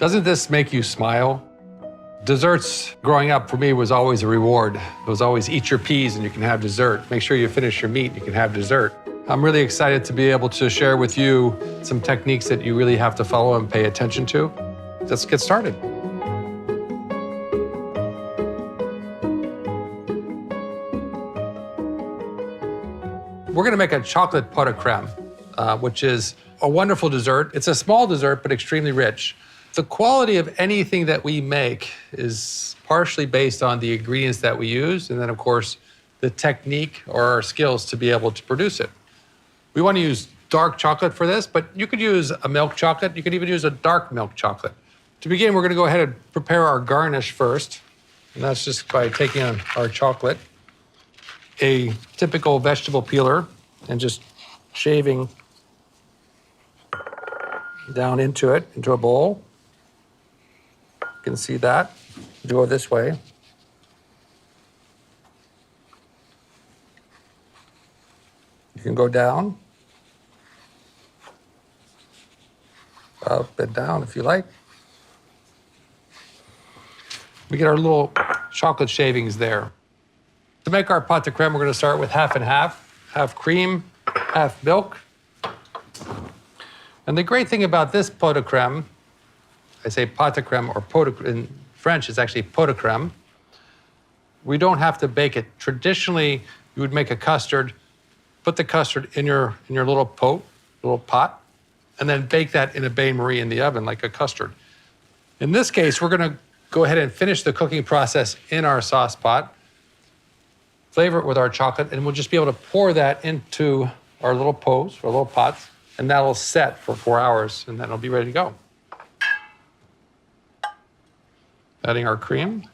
Doesn't this make you smile? Desserts growing up for me was always a reward. It was always eat your peas and you can have dessert. Make sure you finish your meat and you can have dessert. I'm really excited to be able to share with you some techniques that you really have to follow and pay attention to. Let's get started. We're gonna make a chocolate pot de crème, which is a wonderful dessert. It's a small dessert, but extremely rich. The quality of anything that we make is partially based on the ingredients that we use, and then of course, the technique or our skills to be able to produce it. We want to use dark chocolate for this, but you could use a milk chocolate. You could even use a dark milk chocolate. To begin, we're gonna go ahead and prepare our garnish first, and that's just by taking our chocolate, a typical vegetable peeler, and just shaving down into it, into a bowl. You can see that. Do it this way. You can go down, up and down if you like. We get our little chocolate shavings there. To make our pot de crème, we're gonna start with half and half cream, half milk. And the great thing about this pot de crème, I say pot de crème or pot de, in French, it's actually pot de crème. We don't have to bake it. Traditionally, you would make a custard, put the custard in your little pot, and then bake that in a bain-marie in the oven like a custard. In this case, we're gonna go ahead and finish the cooking process in our sauce pot, flavor it with our chocolate, and we'll just be able to pour that into our little pots, our little pots, and that'll set for 4 hours, and then it'll be ready to go. Adding our cream,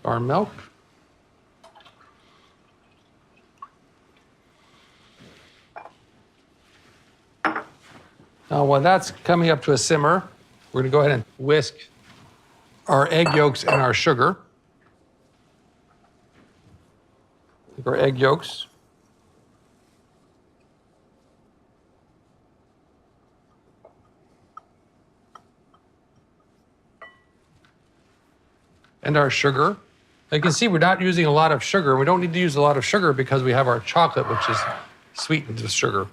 our milk, now while that's coming up to a simmer, we're gonna go ahead and whisk our egg yolks and our sugar. Take our egg yolks. And our sugar. You can see we're not using a lot of sugar. We don't need to use a lot of sugar because we have our chocolate, which is sweetened with sugar.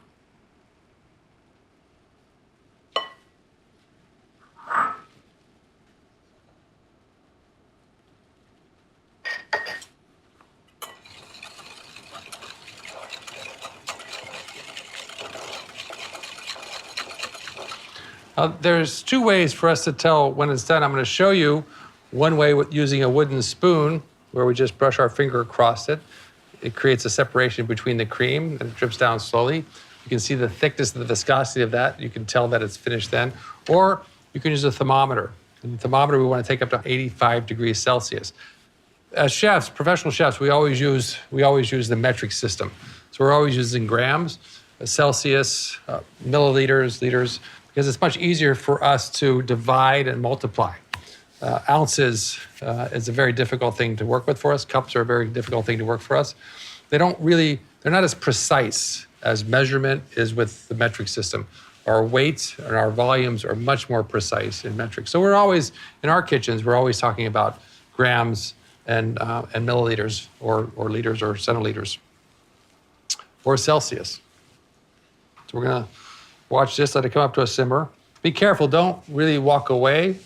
There's two ways for us to tell when it's done. I'm going to show you one way with using a wooden spoon where we just brush our finger across it. It creates a separation between the cream and it drips down slowly. You can see the thickness and the viscosity of that. You can tell that it's finished then. Or you can use a thermometer. And the thermometer we want to take up to 85 degrees Celsius. As chefs, professional chefs, we always use the metric system. So we're always using grams, Celsius, milliliters, liters, because it's much easier for us to divide and multiply. Ounces is a very difficult thing to work with for us. Cups are a very difficult thing to work for us. They're not as precise as measurement is with the metric system. Our weights and our volumes are much more precise in metric. So we're always, in our kitchens, we're always talking about grams and milliliters or liters or centiliters or Celsius. So we're gonna watch this, let it come up to a simmer. Be careful, don't really walk away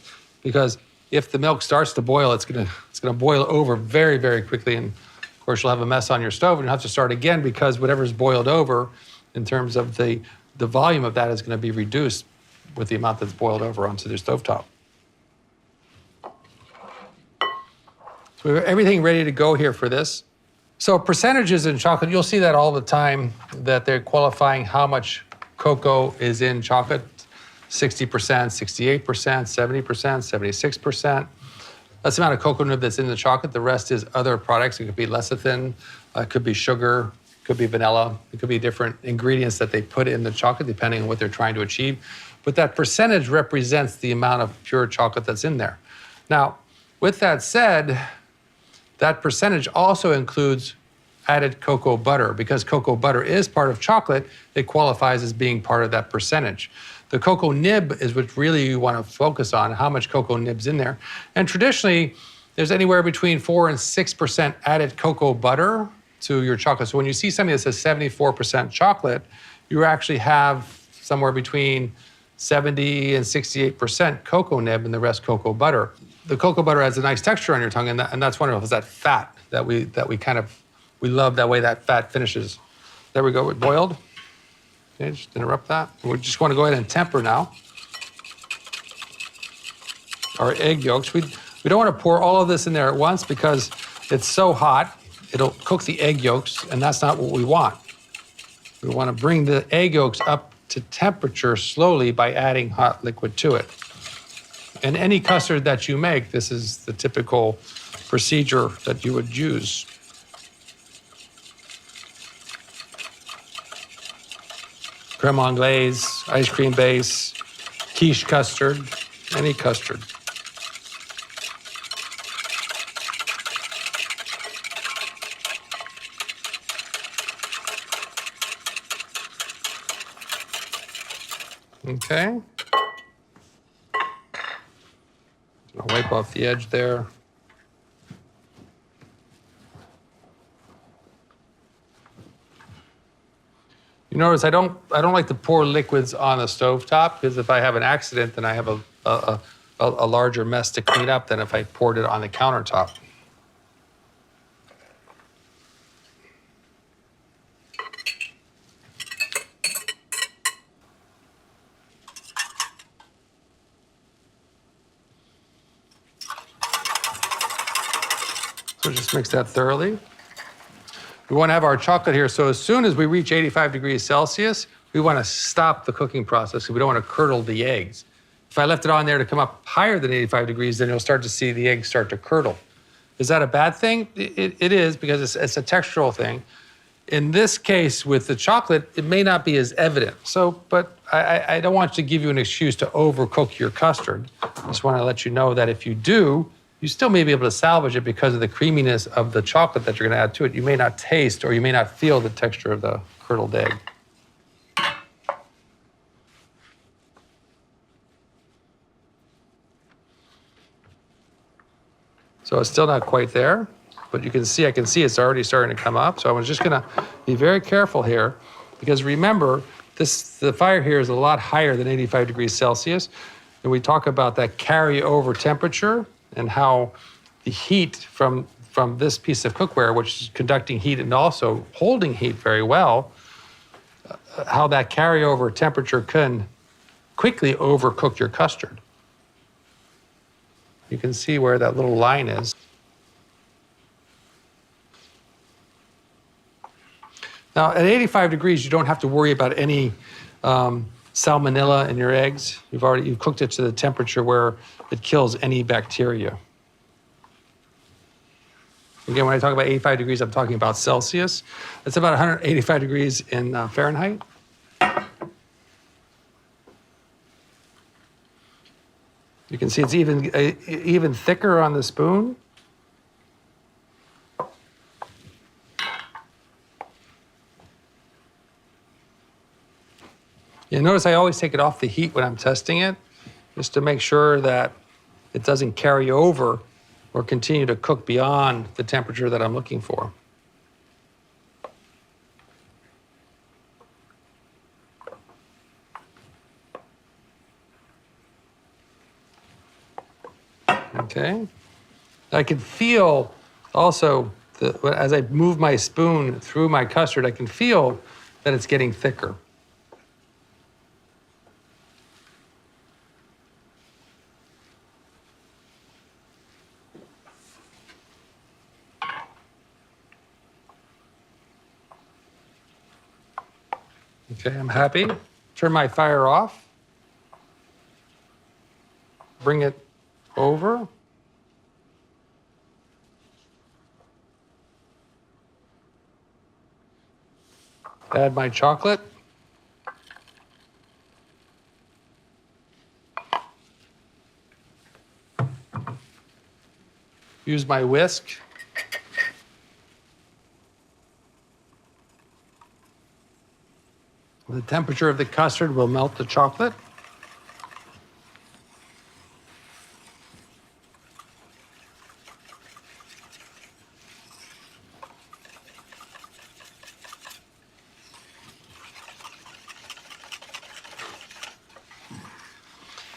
because if the milk starts to boil, it's gonna boil over very, very quickly. And of course, you'll have a mess on your stove and you'll have to start again because whatever's boiled over in terms of the volume of that is gonna be reduced with the amount that's boiled over onto the stovetop. So we have everything ready to go here for this. So percentages in chocolate, you'll see that all the time that they're qualifying how much cocoa is in chocolate, 60%, 68%, 70%, 76%. That's the amount of cocoa nib that's in the chocolate. The rest is other products. It could be lecithin, it could be sugar, it could be vanilla. It could be different ingredients that they put in the chocolate depending on what they're trying to achieve. But that percentage represents the amount of pure chocolate that's in there. Now, with that said, that percentage also includes added cocoa butter. Because cocoa butter is part of chocolate, it qualifies as being part of that percentage. The cocoa nib is what really you want to focus on, how much cocoa nib's in there. And traditionally, there's anywhere between 4 and 6% added cocoa butter to your chocolate. So when you see something that says 74% chocolate, you actually have somewhere between 70 and 68% cocoa nib and the rest cocoa butter. The cocoa butter has a nice texture on your tongue, and that's wonderful. It's that fat that we love, that way that fat finishes. There we go, it boiled. Okay, just interrupt that. We just want to go ahead and temper now our egg yolks. We don't want to pour all of this in there at once because it's so hot, it'll cook the egg yolks, and that's not what we want. We want to bring the egg yolks up to temperature slowly by adding hot liquid to it. And any custard that you make, this is the typical procedure that you would use. Crème anglaise, ice cream base, quiche custard, any custard. Okay. I'll wipe off the edge there. You notice I don't like to pour liquids on the stovetop, because if I have an accident, then I have a larger mess to clean up than if I poured it on the countertop. So just mix that thoroughly. We want to have our chocolate here, so as soon as we reach 85 degrees Celsius, we want to stop the cooking process. We don't want to curdle the eggs. If I left it on there to come up higher than 85 degrees, then you'll start to see the eggs start to curdle. Is that a bad thing? It is, because it's a textural thing. In this case, with the chocolate, it may not be as evident. But I don't want to give you an excuse to overcook your custard. I just want to let you know that if you do, you still may be able to salvage it because of the creaminess of the chocolate that you're going to add to it. You may not taste or you may not feel the texture of the curdled egg. So it's still not quite there, but you can see, I can see it's already starting to come up. So I'm just going to be very careful here, because remember, the fire here is a lot higher than 85 degrees Celsius. And we talk about that carryover temperature, and how the heat from this piece of cookware, which is conducting heat and also holding heat very well, how that carryover temperature can quickly overcook your custard. You can see where that little line is. Now, at 85 degrees, you don't have to worry about any salmonella in your eggs. You've cooked it to the temperature where it kills any bacteria. Again, when I talk about 85 degrees, I'm talking about Celsius. It's about 185 degrees in Fahrenheit. You can see it's even thicker on the spoon. You notice I always take it off the heat when I'm testing it, just to make sure that it doesn't carry over or continue to cook beyond the temperature that I'm looking for. Okay. I can feel also, as I move my spoon through my custard, I can feel that it's getting thicker. Okay, I'm happy. Turn my fire off. Bring it over. Add my chocolate. Use my whisk. The temperature of the custard will melt the chocolate.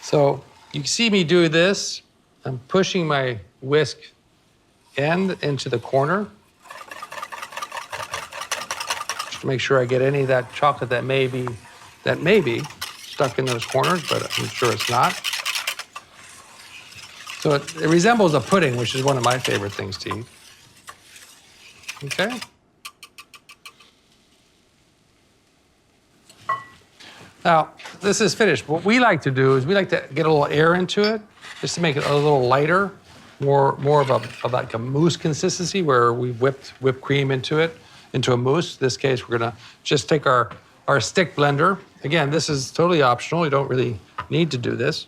So you see me do this. I'm pushing my whisk end into the corner just to make sure I get any of that chocolate that may be stuck in those corners, but I'm sure it's not. So it resembles a pudding, which is one of my favorite things to eat. Okay. Now, this is finished. What we like to do is we like to get a little air into it, just to make it a little lighter, more of like a mousse consistency, where we whipped cream into it, into a mousse. In this case, we're gonna just take our stick blender. Again, this is totally optional. You don't really need to do this.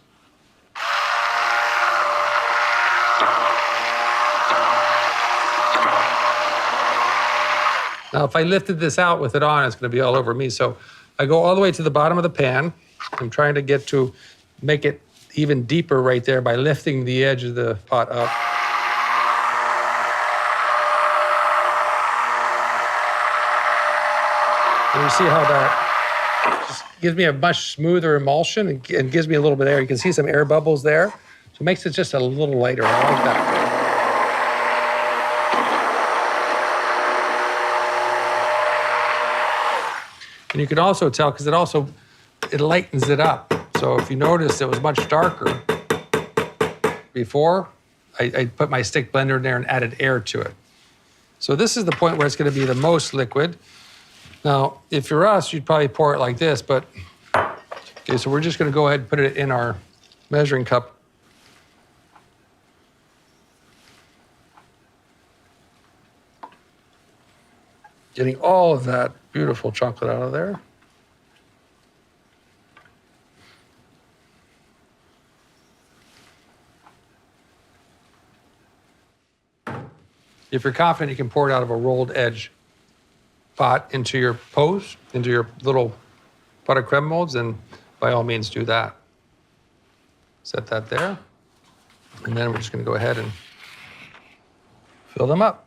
Now, if I lifted this out with it on, it's gonna be all over me. So I go all the way to the bottom of the pan. I'm trying to make it even deeper right there by lifting the edge of the pot up. And you see how that just gives me a much smoother emulsion and gives me a little bit of air. You can see some air bubbles there. So it makes it just a little lighter. I like that. And you can also tell, because it lightens it up. So if you notice, it was much darker before. I put my stick blender in there and added air to it. So this is the point where it's going to be the most liquid. Now, if you're us, you'd probably pour it like this, but, okay, so we're just going to go ahead and put it in our measuring cup. Getting all of that beautiful chocolate out of there. If you're confident, you can pour it out of a rolled edge pot into your pose, into your little pot de crème molds, and by all means do that. Set that there. And then we're just gonna go ahead and fill them up.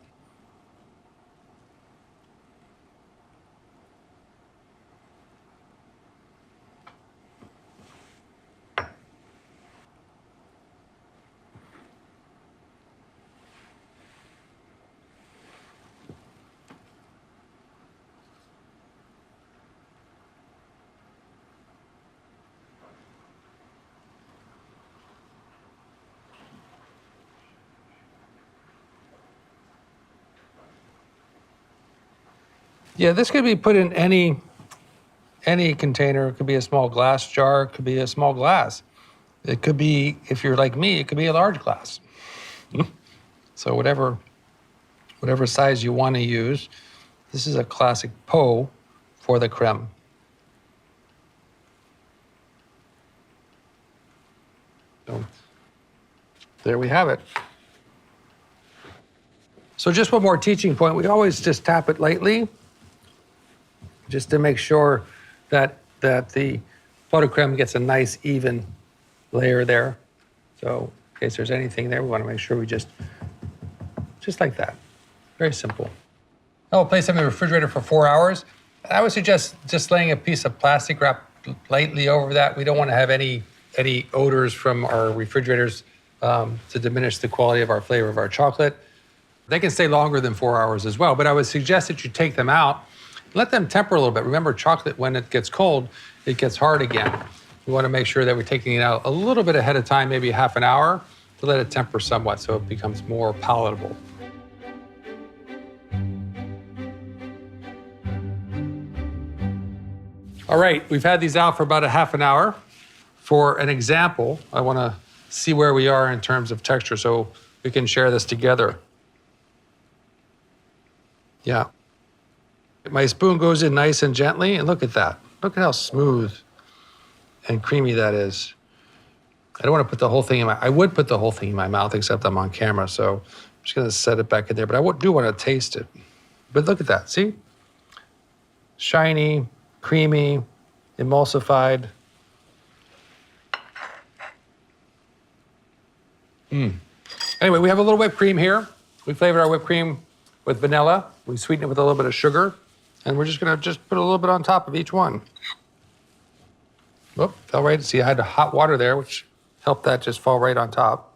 Yeah, this could be put in any container. It could be a small glass jar. It could be a small glass. It could be, if you're like me, it could be a large glass. So whatever size you want to use. This is a classic pot for the crème. So there we have it. So just one more teaching point. We always just tap it lightly, just to make sure that the pot de crème gets a nice even layer there. So in case there's anything there, we want to make sure we just like that. Very simple. I'll place them in the refrigerator for 4 hours. I would suggest just laying a piece of plastic wrap lightly over that. We don't want to have any odors from our refrigerators to diminish the quality of our flavor of our chocolate. They can stay longer than 4 hours as well, but I would suggest that you take them out, let them temper a little bit. Remember, chocolate, when it gets cold, it gets hard again. We want to make sure that we're taking it out a little bit ahead of time, maybe half an hour, to let it temper somewhat so it becomes more palatable. All right, we've had these out for about a half an hour. For an example, I want to see where we are in terms of texture so we can share this together. Yeah. My spoon goes in nice and gently, and look at that. Look at how smooth and creamy that is. I don't want to put the whole thing in my, I would put the whole thing in my mouth, except I'm on camera, so I'm just gonna set it back in there, but I do want to taste it. But look at that, see? Shiny, creamy, emulsified. Anyway, we have a little whipped cream here. We flavored our whipped cream with vanilla. We sweeten it with a little bit of sugar. And we're just gonna put a little bit on top of each one. Whoop, fell right. See, I had the hot water there, which helped that just fall right on top.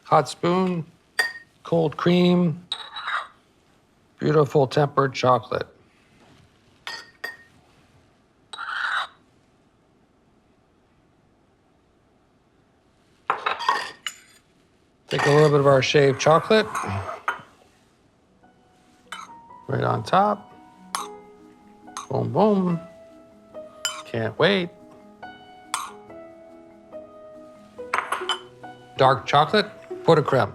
Hot spoon, cold cream, beautiful tempered chocolate. Take a little bit of our shaved chocolate, right on top. Boom, boom. Can't wait. Dark chocolate, pot de crème.